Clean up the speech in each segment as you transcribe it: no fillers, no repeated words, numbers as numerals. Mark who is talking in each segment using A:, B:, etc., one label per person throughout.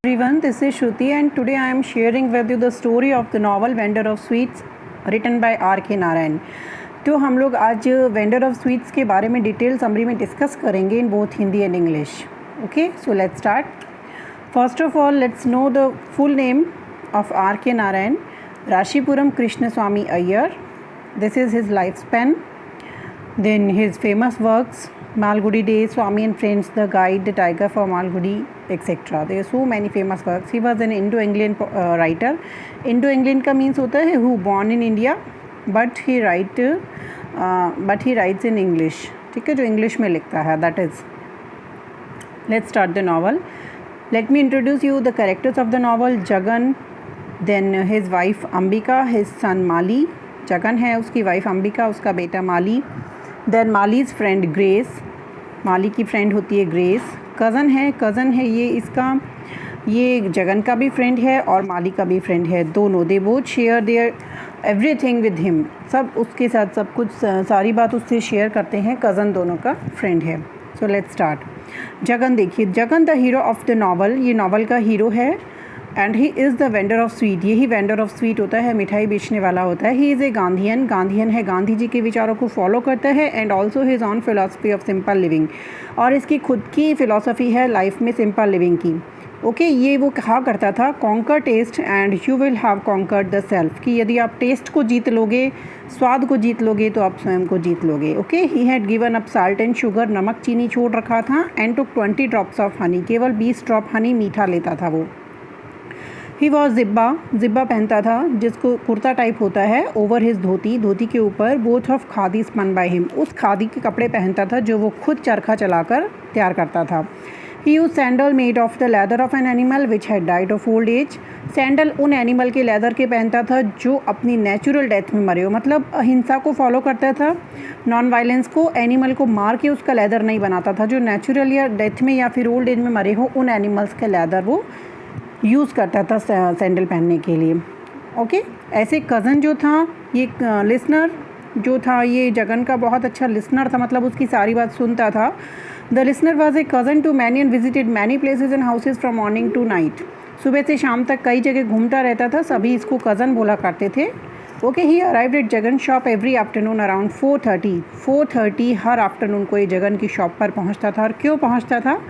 A: Everyone, this is Shruti and today I am sharing with you the story of the novel Vendor of Sweets written by R.K. Narayan. तो हम लोग आज vendor of sweets के बारे में detail summary में discuss करेंगे in both Hindi and English. Okay, so let's start. First of all let's know the full name of R.K. Narayan. Rashipuram Krishnaswamy Iyer. This is his lifespan. Then his famous works: Malgudi Days, Swami and Friends, The Guide, The Tiger for Malgudi, etc. There are so many famous works. He was an Indo-Anglian writer. Indo-Anglian का means होता है who born in India, but he writes in English. ठीक है, जो English में लिखता है. That is. Let's start the novel. Let me introduce you the characters of the novel. Jagan, then his wife Ambika, his son Mali. Jagan है उसकी wife Ambika, उसका बेटा Mali. Then Mali's friend Grace. माली की friend होती है grace. Cousin है ये इसका, ये जगन का भी फ्रेंड है और माली का भी फ्रेंड है. दोनों they both share their everything with him. सब उसके साथ सब कुछ सारी बात उससे शेयर करते हैं. कज़न दोनों का फ्रेंड है. So let's start. जगन देखिए, Jagan the hero of the novel. ये नॉवल का हीरो है and he is the vendor of sweet. यही वेंडर ऑफ स्वीट होता है, मिठाई बेचने वाला होता है. ही इज़ ए गांधीयन है, गांधी जी के विचारों को फॉलो करता है and also his on philosophy of simple living. और इसकी खुद की फ़िलासफ़ी है लाइफ में सिंपल लिविंग की. ओके, ये वो कहा करता था, conquer taste and you will have conquered the self. कि यदि आप टेस्ट को जीत लोगे, स्वाद को जीत लोगे, तो आप स्वयं को जीत लोगे. Okay, he had given up salt and sugar. नमक चीनी छोड़ रखा था. And took 20 drops of honey. केवल 20 ड्रॉप हनी मीठा लेता था वो. ही वॉज जिब्बा पहनता था, जिसको कुर्ता टाइप होता है, ओवर हिज धोती के ऊपर. Both of khadi spun by him. उस खादी के कपड़े पहनता था जो वो खुद चरखा चलाकर तैयार करता था. He use sandal made of the leather of an animal which had died of old age. Sandal उन एनिमल के लेदर के पहनता था जो अपनी नेचुरल डेथ में मरे हो. मतलब अहिंसा को फॉलो करता था, नॉन वायलेंस को. एनिमल को मार के उसका लेदर नहीं बनाता था. जो नेचुरल या डेथ में या फिर ओल्ड एज में मरे हो, उन एनिमल्स का लेदर वो यूज़ करता था सैंडल पहनने के लिए. ओके, ऐसे कज़न जो था, ये लिसनर जो था, ये जगन का बहुत अच्छा लिसनर था. मतलब उसकी सारी बात सुनता था. The listener was a cousin to many and visited many places and houses from morning to night. सुबह से शाम तक कई जगह घूमता रहता था. सभी इसको कज़न बोला करते थे. Okay, he arrived at Jagan shop every afternoon around 4:30 her afternoon को ये जगन की शॉप पर पहुंचता था. और क्यों पहुंचता था?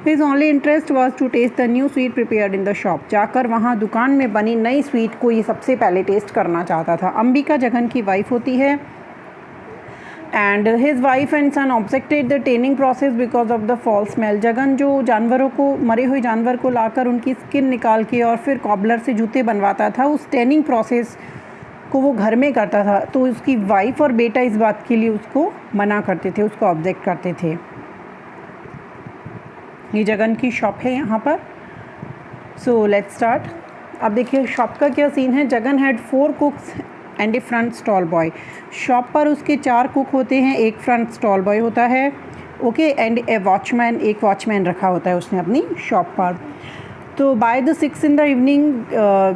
A: His only interest was to taste the new sweet prepared in the shop. जाकर वहाँ दुकान में बनी नई स्वीट को ये सबसे पहले टेस्ट करना चाहता था. अंबिका जगन की वाइफ होती है and his wife and son objected the tanning process because of the foul smell. Jagan जो जानवरों को, मरे हुए जानवर को लाकर उनकी स्किन निकाल के और फिर कॉबलर से जूते बनवाता था, उस टेनिंग प्रोसेस को वो घर में करता था. तो उसकी वाइफ और बेटा इस बात के लिए उसको मना करते थे, उसको ऑब्जेक्ट करते थे. ये जगन की शॉप है यहाँ पर. So let's start. अब देखिए शॉप का क्या सीन है. Jagan had 4 कुक्स and A front stall boy. Shop पर उसके 4 कुक होते हैं, एक फ्रंट स्टॉल बॉय होता है. ओके, एंड ए वॉचमैन, एक वॉचमैन रखा होता है उसने अपनी शॉप पर. तो by the 6 in the evening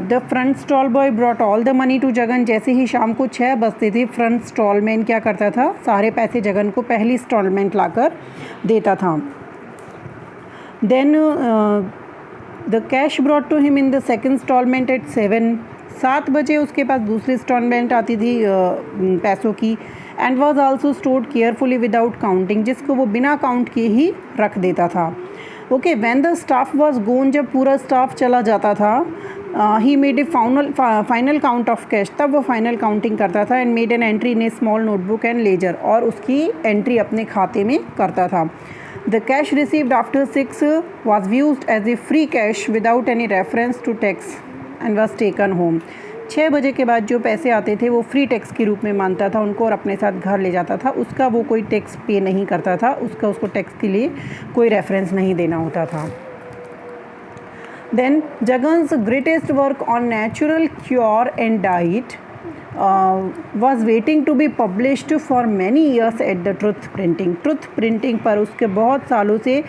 A: the front stall boy brought all the money to Jagan. जैसे ही शाम को 6 बजते थे, फ्रंट स्टॉलमैन क्या करता था, सारे पैसे जगन को पहली इंस्टॉलमेंट लाकर देता था. Then the cash brought to him in the second instalment at 7 बजे उसके पास दूसरी इंस्टॉलमेंट आती थी पैसों की. And was also stored carefully without counting, जिसको वो बिना काउंट किए ही रख देता था. Okay, when the staff was gone, जब पूरा स्टाफ चला जाता था, he made a final count of cash. तब वो फाइनल काउंटिंग करता था. And made an entry in a small notebook and ledger. और उसकी एंट्री अपने खाते में करता था. The cash received after 6 was used as a free cash without any reference to tax and was taken home. 6 बजे के बाद जो पैसे आते थे वो फ्री टैक्स के रूप में मानता था उनको और अपने साथ घर ले जाता था. उसका वो कोई टैक्स पे नहीं करता था. उसको टैक्स के लिए कोई रेफरेंस नहीं देना होता था. Then Jagan's greatest work on natural cure and diet was waiting to be published for many years at the truth printing पर उसके बहुत सालों से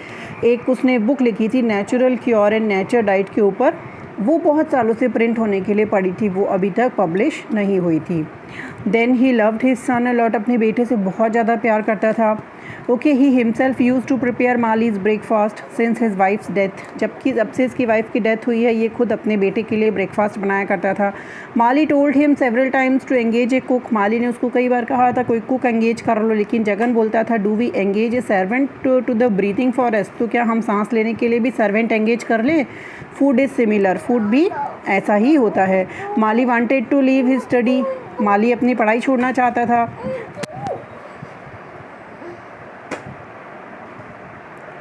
A: एक उसने बुक लिखी थी natural cure and nature diet के ऊपर. वो बहुत सालों से प्रिंट होने के लिए पड़ी थी, वो अभी तक पब्लिश नहीं हुई थी. Then he loved his son a lot. अपने बेटे से बहुत ज़्यादा प्यार करता था. Okay, he himself use to prepare Mali's breakfast since his wife's death. जबकि जब से इसकी वाइफ की डेथ हुई है ये खुद अपने बेटे के लिए ब्रेकफास्ट बनाया करता था। Mali told him several times to engage a cook. Mali ने उसको कई बार कहा था कोई कुक एंगेज कर लो, लेकिन जगन बोलता था do we engage a servant to the breathing for us. तो क्या हम सांस लेने के लिए भी सर्वेंट एंगेज कर लें? फूड इज़ सिमिलर, फूड भी ऐसा ही होता है। Mali wanted to leave his study. Mali अपनी पढ़ाई छोड़ना चाहता था।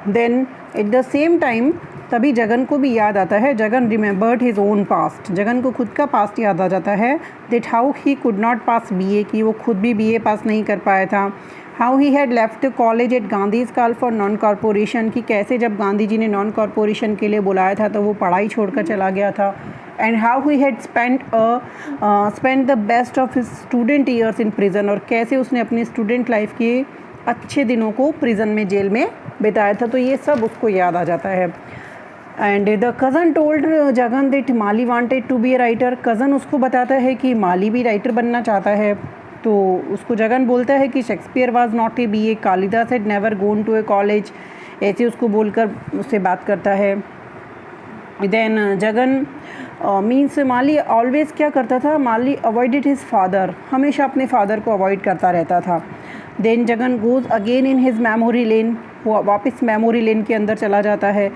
A: Then at the same time तभी जगन को भी याद आता है, Jagan remembered his own past. Jagan को खुद का पास्ट याद आ जाता है। That how he could not pass BA, कि वो खुद भी बीए पास नहीं कर पाया था। How he had left the college eight Gandhi's call for non corporation, कि कैसे जब गांधी जी ने नॉन कॉरपोरेशन के लिए बुलाया था तो वो पढ़ाई छोड़कर चला गया था। And how he had spend the best of his student years in prison, और कैसे उसने अपनी स्टूडेंट लाइफ के अच्छे दिनों को प्रिजन में, जेल में बिताया था। तो ये सब उसको याद आ जाता है। And the cousin told Jagan that Mali wanted to be a writer. Cousin उसको बताता है कि माली भी राइटर बनना चाहता है। तो उसको जगन बोलता है कि Shakespeare was not a BA, Kalidasa had never gone to a college, ऐसे उसको बोलकर उससे बात करता है। Then Jagan means Mali always क्या करता था, माली अवॉइडेड हिज फादर, हमेशा अपने फादर को अवॉइड करता रहता था। Then Jagan goes again in his memory lane, वो वापस मेमोरी लेन के अंदर चला जाता है।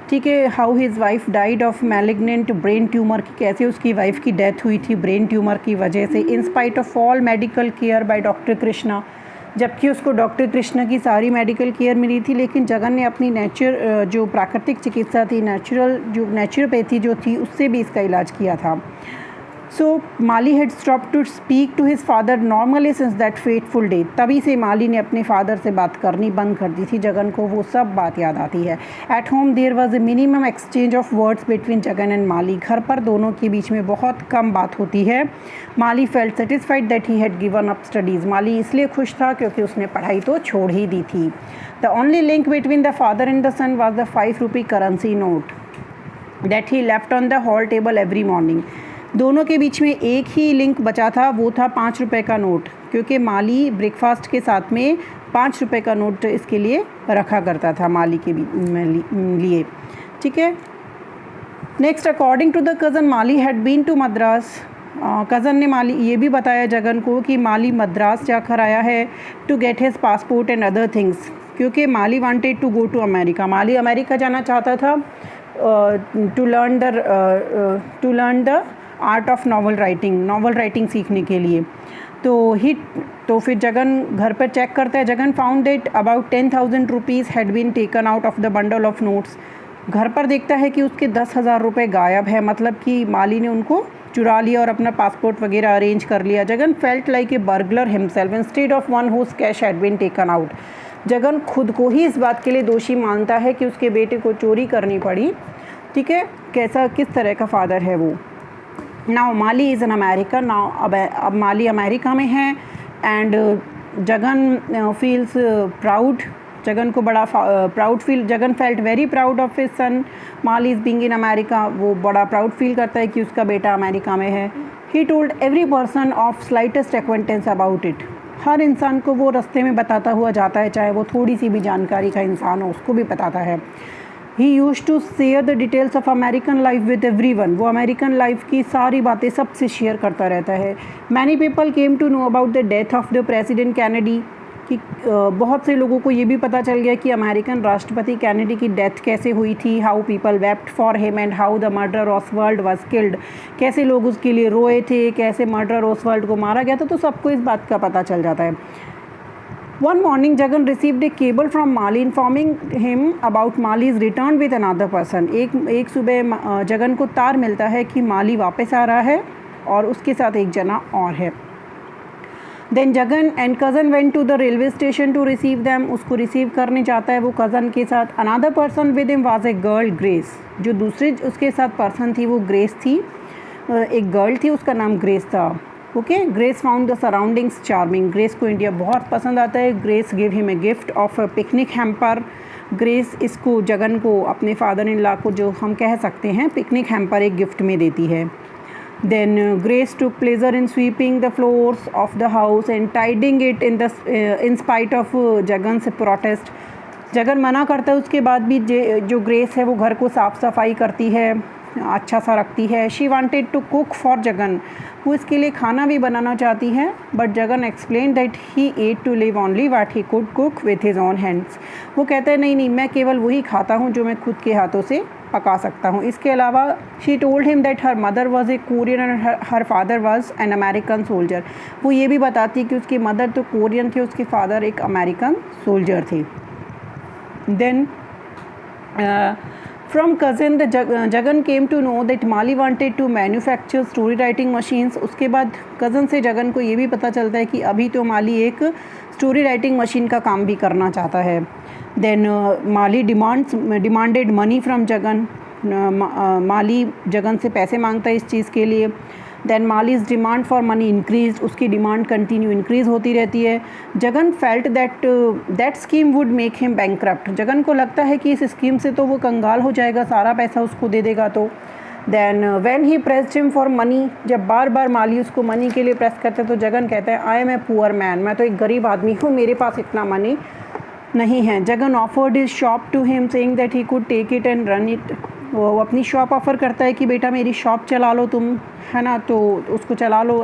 A: ठीक है, how his wife died of malignant brain tumour, की कैसे उसकी वाइफ की डेथ हुई थी ब्रेन ट्यूमर की वजह से, in spite of all medical care by doctor Krishna. जबकि उसको डॉक्टर कृष्णा की सारी मेडिकल केयर मिली थी, लेकिन जगन ने अपनी जो प्राकृतिक चिकित्सा थी, नेचुरोपैथी जो थी, उससे भी इसका इलाज किया था। So Mali had stop to speak to his father normally since that fateful day. तभी से माली ने अपने फादर से बात करनी बंद कर दी थी। जगन को वो सब बात याद आती है। At home there was a minimum exchange of words between Jagan and Mali. घर पर दोनों के बीच में बहुत कम बात होती है। Mali felt satisfied that he had given up studies. Mali इसलिए खुश था क्योंकि उसने पढ़ाई तो छोड़ ही दी थी। The only link between the father and the son was the 5 rupee currency note that he left on the hall table every morning. दोनों के बीच में एक ही लिंक बचा था, वो था 5 रुपये का नोट, क्योंकि माली ब्रेकफास्ट के साथ में 5 रुपये का नोट इसके लिए रखा करता था माली के लिए। ठीक है, next according to the cousin Mali had been to Madras. Cousin ने माली ये भी बताया जगन को कि माली मद्रास जाकर आया है to get his passport and other things, क्योंकि Mali wanted to go to America. Mali America जाना चाहता था to learn the art of novel writing सीखने के लिए। तो फिर जगन घर पर चेक करता है। Jagan found that about 10,000 rupees had been taken out of the bundle of notes. घर पर देखता है कि उसके 10,000 रुपये गायब है, मतलब कि माली ने उनको चुरा लिया और अपना पासपोर्ट वगैरह अरेंज कर लिया। Jagan felt like a burglar himself instead of one whose cash had been taken out. Jagan खुद को ही इस बात के लिए दोषी मानता है कि उसके बेटे को चोरी करनी पड़ी। ठीक है, किस तरह का फादर है वो। Now Mali is an America. Now अब माली अमेरिका में है and Jagan feels proud. Jagan को बड़ा proud feel, Jagan felt very proud of his son Mali is being in America. वो बड़ा प्राउड फील करता है कि उसका बेटा अमेरिका में है। He told every person of slightest acquaintance about it. हर इंसान को वो रास्ते में बताता हुआ जाता है, चाहे वो थोड़ी सी भी जानकारी का इंसान हो, उसको भी बताता है। He use to share the details of American life with everyone. वो अमेरिकन लाइफ की सारी बातें सबसे शेयर करता रहता है। Many people came to know about the death of the president Kennedy, कि बहुत से लोगों को ये भी पता चल गया कि अमेरिकन राष्ट्रपति कैनेडी की डेथ कैसे हुई थी। How people wept for him and how the murder Oswald was killed. कैसे लोग उसके लिए रोए थे, कैसे मर्डर ऑसवाल्ड को मारा गया था, तो सबको इस बात का पता चल जाता है। One morning, Jagan received a cable from Mali informing him about Mali's return with another person. एक सुबह जगन को तार मिलता है कि माली वापस आ रहा है और उसके साथ एक जना और है। Then Jagan and cousin went to the railway station to receive them. उसको रिसीव करने जाता है वो कज़न के साथ। Another person with him was a girl, Grace. जो दूसरी उसके साथ पर्सन थी वो ग्रेस थी। एक गर्ल थी, उसका नाम ग्रेस था। Okay, grace found the surroundings charming. Grace को इंडिया बहुत पसंद आता है। Grace give him a gift of a picnic hamper. Grace इसको जगन को, अपने फादर इन लॉ को, जो हम कह सकते हैं पिकनिक हैम्पर, एक गिफ्ट में देती है। Then Grace took pleasure in sweeping the floors of the house and tidying it in spite of Jagan's protest. Jagan मना करता है उसके बाद भी जो ग्रेस है वो घर को साफ़ सफाई करती है, अच्छा सा रखती है. She wanted to cook for Jagan, वो इसके लिए खाना भी बनाना चाहती है. But Jagan explain that he ate to live only what he could cook with his own hands. वो कहता है नहीं नहीं, मैं केवल वही खाता हूँ जो मैं खुद के हाथों से पका सकता हूँ. इसके अलावा she told him that her mother was a Korean and her father was an American soldier. वो ये भी बताती कि उसकी मदर तो कोरियन थे, उसके फादर एक अमेरिकन सोल्जर थे. Then from cousin the Jagan came to know that Mali wanted to manufacture story writing machines. उसके बाद कज़न से जगन को ये भी पता चलता है कि अभी तो माली एक स्टोरी राइटिंग मशीन का काम भी करना चाहता है. Then Mali demanded money from Jagan. Mali Jagan से पैसे मांगता है इस चीज़ के लिए. Then Mali's demand for money increase, उसकी डिमांड कंटिन्यू इंक्रीज होती रहती है. Jagan felt that scheme would make him bankrupt. Jagan को लगता है कि इस स्कीम से तो वो कंगाल हो जाएगा, सारा पैसा उसको दे देगा. तो then when he pressed him for money, जब बार बार माली उसको मनी के लिए प्रेस करते तो जगन कहता है I am a poor man, मैं तो एक गरीब आदमी हूँ, मेरे पास इतना मनी नहीं है. Jagan offered his shop to him saying that he could take it and run it. वो अपनी शॉप ऑफ़र करता है कि बेटा मेरी शॉप चला लो तुम, है ना, तो उसको चला लो,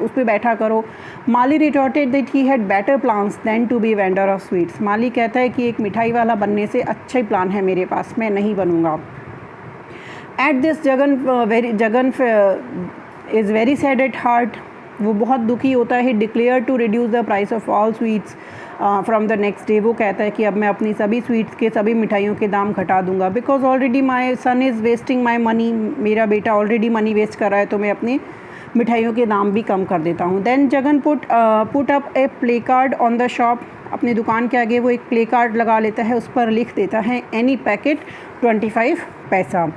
A: उस पर बैठा करो. Mali retorted that he had better plans than to be vendor of sweets. Mali कहता है कि एक मिठाई वाला बनने से अच्छा ही प्लान है मेरे पास, मैं नहीं बनूँगा. At this Jagan is very sad at heart. वो बहुत दुखी होता है. He declare to reduce the price of all sweets from the next day. वो कहता है कि अब मैं अपनी सभी स्वीट्स के, सभी मिठाइयों के दाम घटा दूंगा. Because already my son is wasting my money, मेरा बेटा ऑलरेडी मनी वेस्ट कर रहा है, तो मैं अपनी मिठाइयों के दाम भी कम कर देता हूँ. Then Jagan put up a placard on the shop. अपनी दुकान के आगे वो एक प्ले कार्ड लगा लेता है, उस पर लिख देता है एनी पैकेट 25 पैसा.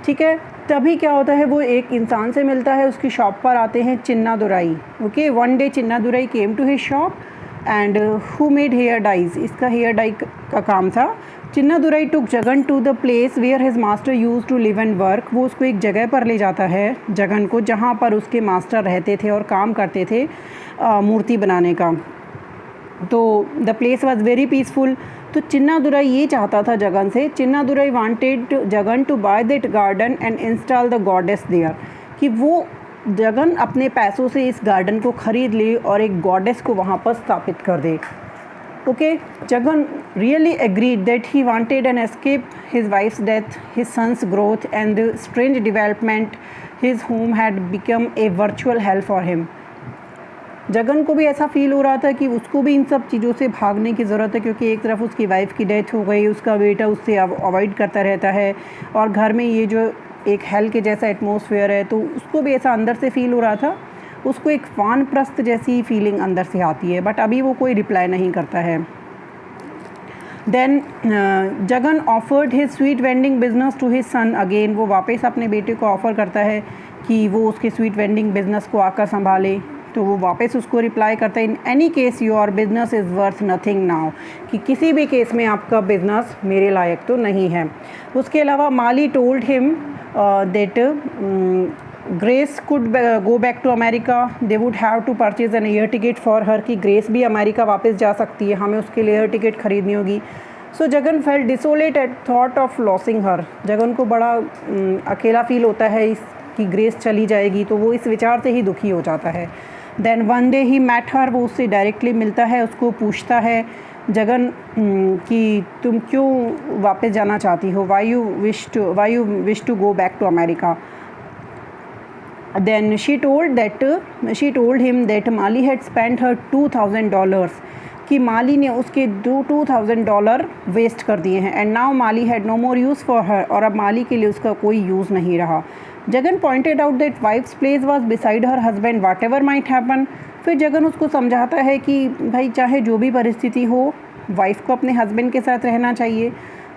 A: ठीक है. तभी क्या होता है, वो एक इंसान से मिलता है, उसकी शॉप पर आते हैं Chinna Durai. Okay. One day Chinna Durai came to his shop and who made hair dyes. इसका हेयर डाई का काम था. Chinna Durai took Jagan to the place where his master use to live and work. वो उसको एक जगह पर ले जाता है जगन को, जहाँ पर उसके मास्टर रहते थे और काम करते थे मूर्ति बनाने का. तो the place was very peaceful. तो चिन्ना दुराई ये चाहता था जगन से, Chinna Durai wanted Jagan to buy that garden and install the goddess there, कि वो जगन अपने पैसों से इस गार्डन को ख़रीद ले और एक गॉडेस को वहाँ पर स्थापित कर दे. Okay. Jagan really agreed that he wanted an escape his wife's death, his son's growth and the strange development. His home had become a virtual hell for him. Jagan को भी ऐसा फील हो रहा था कि उसको भी इन सब चीज़ों से भागने की ज़रूरत है, क्योंकि एक तरफ उसकी वाइफ की डेथ हो गई, उसका बेटा उससे अवॉइड करता रहता है, और घर में ये जो एक हेल के जैसा एटमॉस्फेयर है, तो उसको भी ऐसा अंदर से फील हो रहा था. उसको एक वानप्रस्थ जैसी फीलिंग अंदर से आती है. बट अभी वो कोई रिप्लाई नहीं करता है. Then Jagan offered his sweet vending business to his son again. वो वापस अपने बेटे को ऑफ़र करता है कि वो उसके स्वीट वेंडिंग बिजनेस को आकर संभाले. तो वो वापस उसको रिप्लाई करता है in any case your business is worth nothing now, कि किसी भी केस में आपका बिजनेस मेरे लायक तो नहीं है. उसके अलावा Mali told him that Grace could go back to America. They would have to purchase an air ticket for her, कि ग्रेस भी अमेरिका वापस जा सकती है, हमें उसके लिए एयर टिकट खरीदनी होगी. So Jagan felt desolate at thought of losing her. Jagan को बड़ा अकेला फील होता है कि ग्रेस चली जाएगी, तो वो इस विचार से ही दुखी हो जाता है. देन वन डे ही मैट हर. वो उससे डायरेक्टली मिलता है, उसको पूछता है जगन कि तुम क्यों वापस जाना चाहती हो, why you wish to go back to America. Then she told him that Mali had spent her $2,000, कि माली ने उसके $2,000 वेस्ट कर दिए हैं. And now Mali had no more use for her. और अब माली के लिए उसका कोई यूज़ नहीं रहा. Jagan pointed out that wife's place was beside her husband whatever might happen. फिर जगन उसको समझाता है कि भाई चाहे जो भी परिस्थिति हो, वाइफ को अपने हस्बैंड के साथ रहना चाहिए.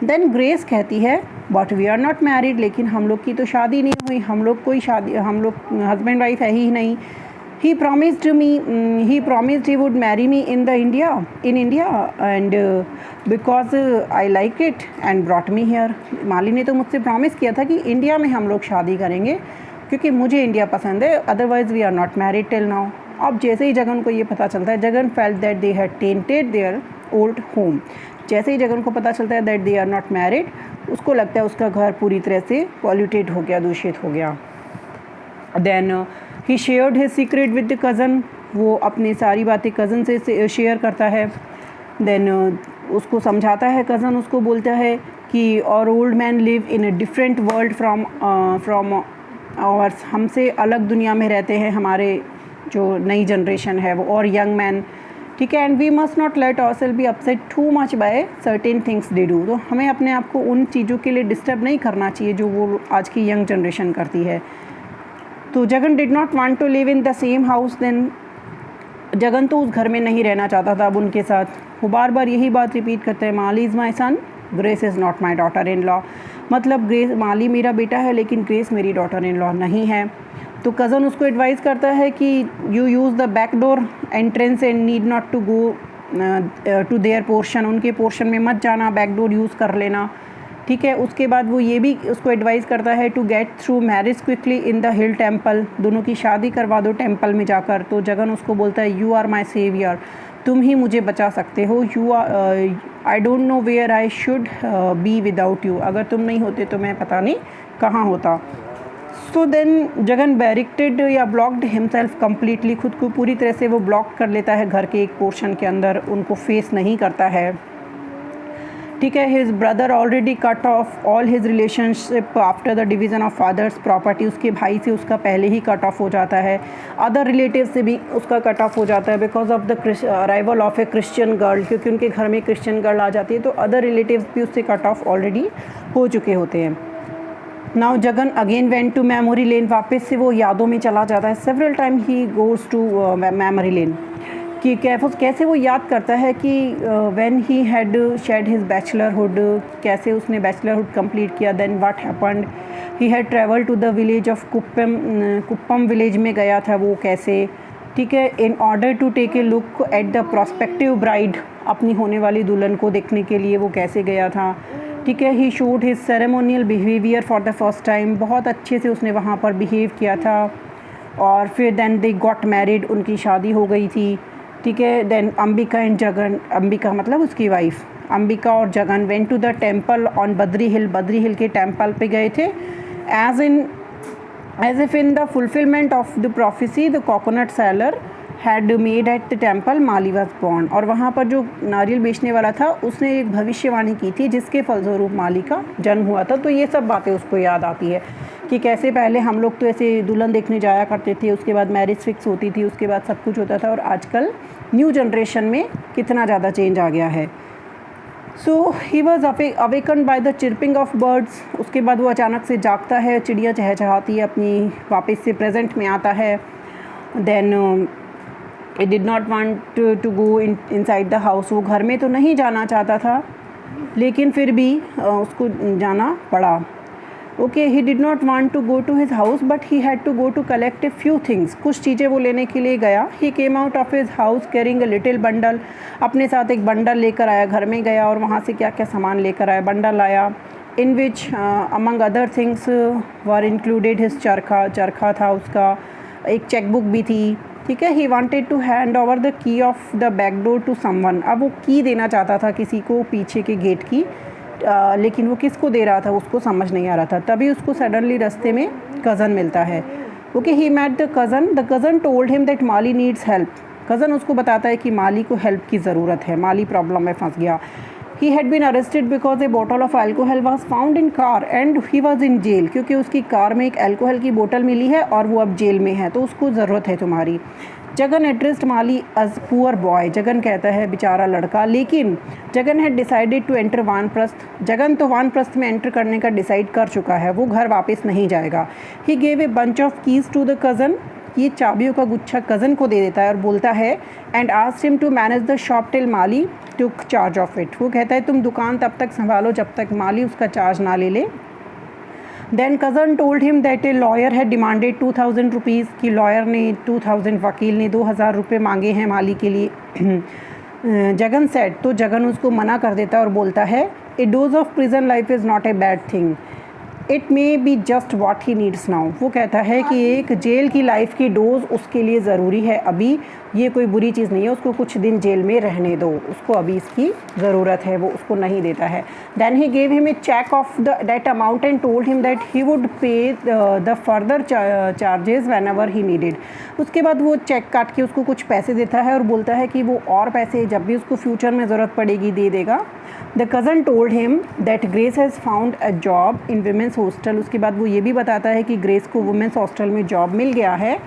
A: देन ग्रेस कहती है but we are not married, लेकिन हम लोग की तो शादी नहीं हुई, हम लोग हस्बैंड वाइफ है ही नहीं. He promised he would marry me in India and because I like it and brought me here. माली ने तो मुझसे प्रॉमिस किया था कि इंडिया में हम लोग शादी करेंगे, क्योंकि मुझे इंडिया पसंद है, otherwise we are not married till now. अब जैसे ही जगन को ये पता चलता है, Jagan felt that they had tainted their old home. जैसे ही जगन को पता चलता है that they are not married, उसको लगता है उसका घर पूरी तरह से पॉल्यूटेड हो गया, दूषित हो गया। Then he shared his secret with the cousin, वो अपनी सारी बातें कज़न से शेयर करता है। देन उसको समझाता है, कज़न उसको बोलता है कि और old man live in a different world from और हमसे अलग दुनिया में रहते हैं हमारे जो नई जनरेशन है वो, और यंग मैन, ठीक है। And we must not let ourselves be upset too much by certain things they do, तो हमें अपने आप को उन चीज़ों के लिए डिस्टर्ब नहीं करना चाहिए जो वो आज की यंग जनरेशन करती है। तो Jagan did not want to live in the same house. Then Jagan तो उस घर में नहीं रहना चाहता था अब उनके साथ। वो बार बार यही बात रिपीट करते हैं, Mali is my son, Grace is not my daughter in law. मतलब ग्रेस, माली मेरा बेटा है लेकिन ग्रेस मेरी डॉटर इन लॉ नहीं है। तो कज़न उसको एडवाइस करता है कि you use the back door entrance and need not to go to their portion, उनके पोर्शन में मत जाना, बैक डोर यूज़ कर लेना, ठीक है। उसके बाद वो ये भी उसको एडवाइस करता है to get through marriage quickly in the hill temple, दोनों की शादी करवा दो टेम्पल में जाकर। तो जगन उसको बोलता है यू आर माई सेवियर, तुम ही मुझे बचा सकते हो। You are I don't know where I should be without you, अगर तुम नहीं होते तो मैं पता नहीं कहाँ होता। सो देन जगन बैरिकेडेड या ब्लॉक्ड हिमसेल्फ कम्प्लीटली, खुद को पूरी तरह से वो ब्लॉक कर लेता है घर के एक पोर्शन के अंदर, उनको फेस नहीं करता है, ठीक है। His brother already cut off all his relationship after the division of father's property, उसके भाई से उसका पहले ही कट ऑफ हो जाता है। अदर रिलेटिव से भी उसका कट ऑफ हो जाता है because of the arrival of A Christian girl, क्योंकि उनके घर में क्रिश्चियन गर्ल आ जाती है, तो अदर रिलेटिव्स भी उससे कट ऑफ ऑलरेडी हो चुके होते हैं। Now Jagan again went to memory lane, वापस से वो यादों में चला जाता है। Several time he goes to memory lane, कि कैसे वो याद करता है कि when he had shed his bachelorhood, कैसे उसने बैचलरहुड कंप्लीट किया। Then what happened, he had travel to the village of Kuppam village में गया था वो कैसे, ठीक है। In order to take a look at the prospective bride, अपनी होने वाली दुल्हन को देखने के लिए वो कैसे गया था, ठीक है। He showed his ceremonial behaviour for the first time, बहुत अच्छे से उसने वहाँ पर बिहेव किया था। और फिर देन दे गॉट मैरिड, उनकी शादी हो गई थी, ठीक है। देन अंबिका एंड जगन, अंबिका मतलब उसकी वाइफ, अंबिका और Jagan went to the temple on Badri hill, Badri hill के टेम्पल पे गए थे। As if in the fulfilment of the prophecy the coconut seller had made at the temple Mali was born, और वहाँ पर जो नारियल बेचने वाला था उसने एक भविष्यवाणी की थी जिसके फलस्वरूप माली का जन्म हुआ था। तो ये सब बातें उसको याद आती है कि कैसे पहले हम लोग तो ऐसे दुल्हन देखने जाया करते थे, उसके बाद मैरिज फिक्स होती थी, उसके बाद सब कुछ होता था, और आजकल न्यू जनरेशन में कितना ज़्यादा चेंज आ गया है। So he was awaken by the chirping of birds, उसके बाद वो अचानक से जागता है, चिड़िया चहचहाती है, अपनी वापस से प्रेजेंट में आता है। Then He did not want to go inside the house, वो घर में तो नहीं जाना चाहता था लेकिन फिर भी उसको जाना पड़ा। Okay, he did not want to go to his house but he had to go to collect a few things, कुछ चीज़ें वो लेने के लिए गया। He came out of his house carrying a little bundle, अपने साथ एक बंडल लेकर आया, घर में गया और वहाँ से क्या क्या सामान लेकर आया, बंडल आया। In which among other things were included his चरखा था उसका, एक चेकबुक भी थी, ठीक है। He wanted to hand over the key of the back door to someone, अब वो की देना चाहता था किसी को पीछे के गेट की, लेकिन वो किसको दे रहा था उसको समझ नहीं आ रहा था। तभी उसको सडनली रास्ते में कज़न मिलता है। Okay, he met the cousin told him that Mali needs help, cousin उसको बताता है कि माली को हेल्प की ज़रूरत है, माली प्रॉब्लम में फंस गया। He had been arrested because a bottle of alcohol was found in car and he was in jail, क्योंकि उसकी कार में एक एल्कोहल की बोतल मिली है और वो अब जेल में है, तो उसको ज़रूरत है तुम्हारी। Jagan addressed Mali as poor boy, Jagan कहता है बेचारा लड़का, लेकिन Jagan had decided to enter vanaprastha, Jagan तो वानप्रस्थ में एंटर करने का डिसाइड कर चुका है, वो घर वापस नहीं जाएगा। He gave a bunch of keys to the cousin, ये चाबियों का गुच्छा कज़न को दे देता है और बोलता है and asked him to manage the shop till Mali took charge of it, वो कहता है तुम दुकान तब तक संभालो जब तक माली उसका चार्ज ना ले ले। Then cousin told him that a lawyer had demanded 2000 rupees, की लॉयर ने 2000, वकील ने 2000 रुपये मांगे हैं माली के लिए। जगन सेड, तो जगन उसको मना कर देता है और बोलता है a dose of prison life is not a bad thing, it may be just what he needs now. वो कहता है कि एक जेल की लाइफ की डोज उसके लिए ज़रूरी है अभी, ये कोई बुरी चीज़ नहीं है, उसको कुछ दिन जेल में रहने दो, उसको अभी इसकी ज़रूरत है, वो उसको नहीं देता है। Then he gave him a cheque of that amount and told him that he would pay the further charges whenever he needed. उसके बाद वो चेक काट के उसको कुछ पैसे देता है और बोलता है कि वो और पैसे जब भी उसको फ्यूचर में ज़रूरत पड़ेगी दे देगा। The cousin told him that grace has found a job in women's hostel. उसके बाद वो ये भी बताता है कि ग्रेस को वुमेंस हॉस्टल में जॉब मिल गया है।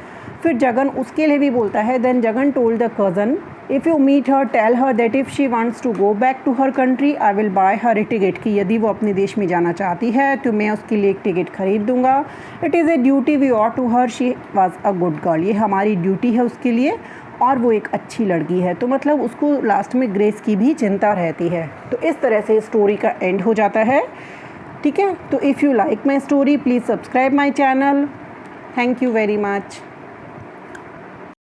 A: फिर जगन उसके लिए भी बोलता है। Then Jagan told the cousin, if you meet her tell her that if she wants to go back to her country I will buy her a ticket. कि यदि वो अपने देश में जाना चाहती है तो मैं उसके लिए एक टिकट खरीद दूंगा। It is a duty we ought to her, she was a good girl. ये हमारी ड्यूटी है उसके लिए और वो एक अच्छी लड़की है। तो मतलब उसको लास्ट में ग्रेस की भी चिंता रहती है। तो इस तरह से स्टोरी का एंड हो जाता है। ठीक है, तो if you like my story please subscribe my channel. Thank you very much.